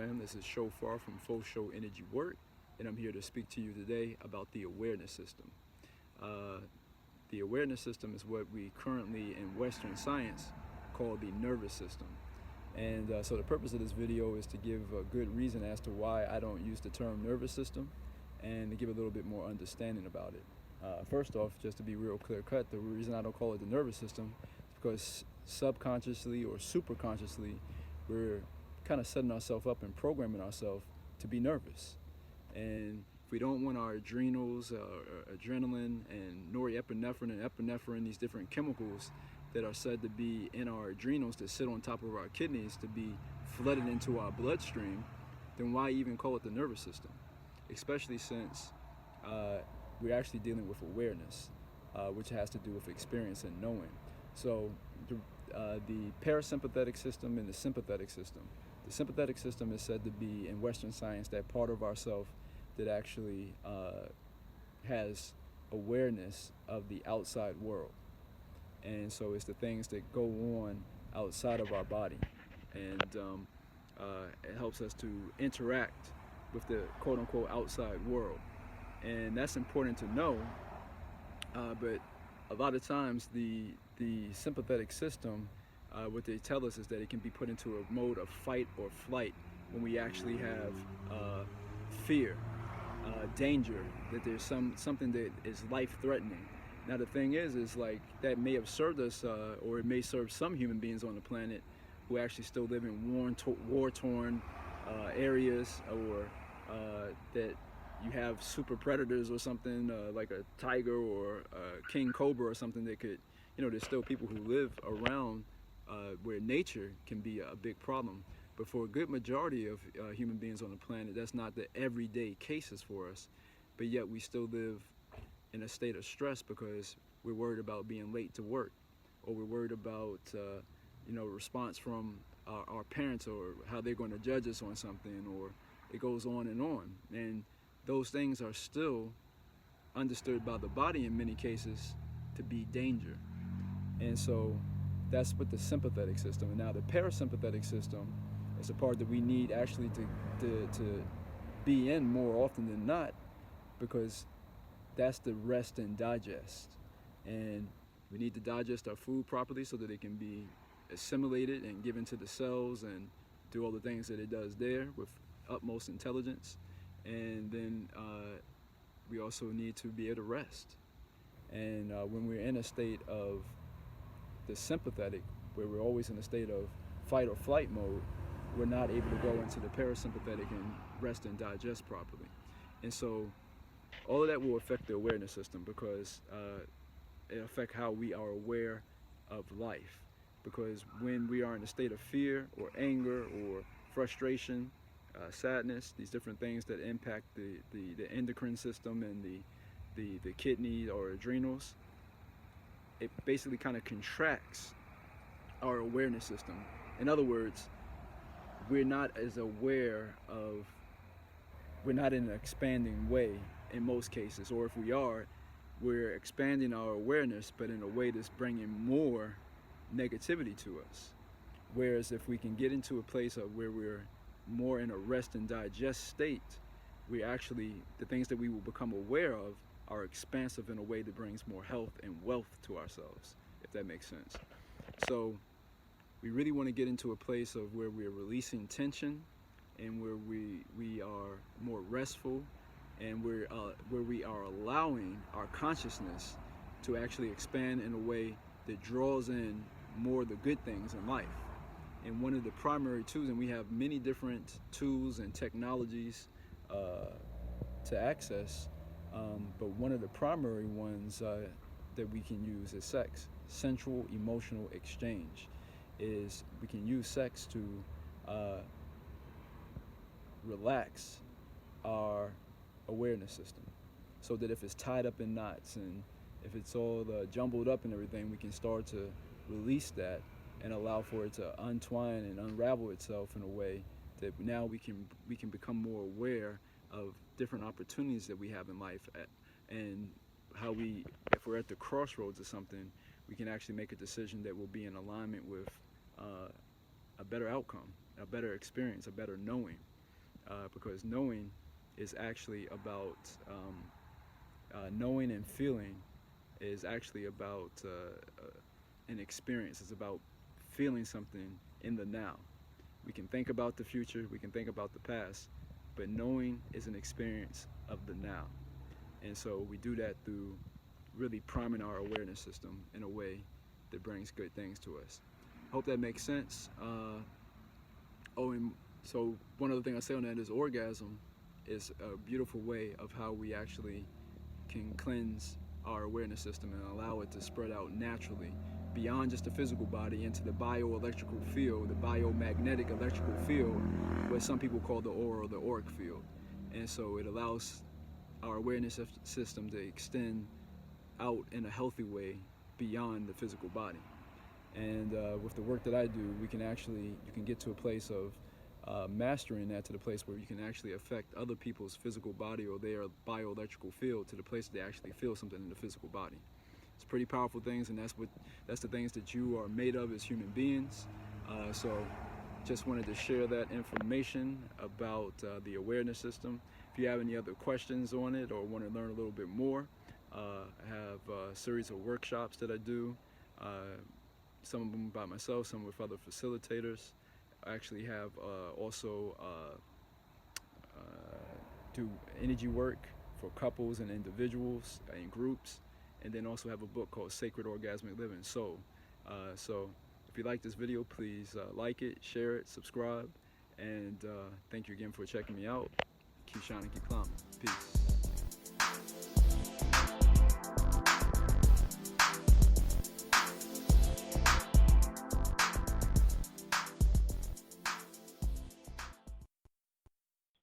fam? This is Shofar from Full Show Energy Work, and I'm here to speak to you today about the awareness system. The awareness system is what we currently in Western science call the nervous system. And so the purpose of this video is to give a good reason as to why I don't use the term nervous system and to give a little bit more understanding about it. First off, just to be real clear cut, the reason I don't call it the nervous system is because subconsciously or superconsciously we're kind of setting ourselves up and programming ourselves to be nervous. And if we don't want our adrenals, adrenaline and norepinephrine and epinephrine, these different chemicals that are said to be in our adrenals that sit on top of our kidneys to be flooded into our bloodstream, then why even call it the nervous system? Especially since we're actually dealing with awareness, which has to do with experience and knowing. So the parasympathetic system and the sympathetic system. The sympathetic system is said to be, in Western science, that part of ourself that actually has awareness of the outside world. And so it's the things that go on outside of our body. And it helps us to interact with the quote-unquote outside world. And that's important to know, but a lot of times the sympathetic system, what they tell us is that it can be put into a mode of fight or flight when we actually have fear, danger, that there's something that is life-threatening. Now the thing is like that may have served us, or it may serve some human beings on the planet who actually still live in war-torn areas, or that you have super predators or something, like a tiger or a king cobra or something that could, there's still people who live around where nature can be a big problem. But for a good majority of human beings on the planet, that's not the everyday cases for us. But yet we still live in a state of stress because we're worried about being late to work, or we're worried about response from our parents, or how they're going to judge us on something, or it goes on. And those things are still understood by the body in many cases to be danger. And so that's with the sympathetic system. And now the parasympathetic system is the part that we need actually to be in more often than not, because that's the rest and digest. And we need to digest our food properly so that it can be assimilated and given to the cells and do all the things that it does there with utmost intelligence. And then we also need to be able to rest. And when we're in a state of the sympathetic, where we're always in a state of fight or flight mode, we're not able to go into the parasympathetic and rest and digest properly. And so all of that will affect the awareness system, because it affects how we are aware of life. Because when we are in a state of fear or anger or frustration, sadness, these different things that impact the endocrine system and the kidney or adrenals, it basically kind of contracts our awareness system. In other words, we're not as aware of, we're not in an expanding way in most cases, or if we are, we're expanding our awareness, but in a way that's bringing more negativity to us. Whereas if we can get into a place of where we're more in a rest and digest state, we actually, the things that we will become aware of are expansive in a way that brings more health and wealth to ourselves, if that makes sense. So we really want to get into a place of where we're releasing tension, and where we are more restful, and where we are allowing our consciousness to actually expand in a way that draws in more of the good things in life. And one of the primary tools, and we have many different tools and technologies to access, but one of the primary ones that we can use is sex. Sensual emotional exchange is, we can use sex to relax our awareness system, so that if it's tied up in knots and if it's all jumbled up and everything, we can start to release that and allow for it to untwine and unravel itself in a way that now we can become more aware of different opportunities that we have in life, and how if we're at the crossroads of something, we can actually make a decision that will be in alignment with a better outcome, a better experience, a better knowing. because knowing is actually about knowing and feeling is actually about an experience. It's about feeling something in the now. We can think about the future, we can think about the past, but knowing is an experience of the now. And so we do that through really priming our awareness system in a way that brings good things to us. Hope that makes sense. And so one other thing I say on that is orgasm is a beautiful way of how we actually can cleanse our awareness system and allow it to spread out naturally beyond just the physical body into the bioelectrical field, the biomagnetic electrical field, what some people call the aura or the auric field. And so it allows our awareness system to extend out in a healthy way beyond the physical body. And with the work that I do, you can get to a place of mastering that, to the place where you can actually affect other people's physical body or their bioelectrical field to the place that they actually feel something in the physical body. It's pretty powerful things, and that's the things that you are made of as human beings. So just wanted to share that information about the awareness system. If you have any other questions on it or want to learn a little bit more, I have a series of workshops that I do, some of them by myself, some with other facilitators. I actually have also do energy work for couples and individuals and groups, and then also have a book called Sacred Orgasmic Living. So if you like this video, please like it, share it, subscribe, and thank you again for checking me out. Keep shining, keep climbing. Peace.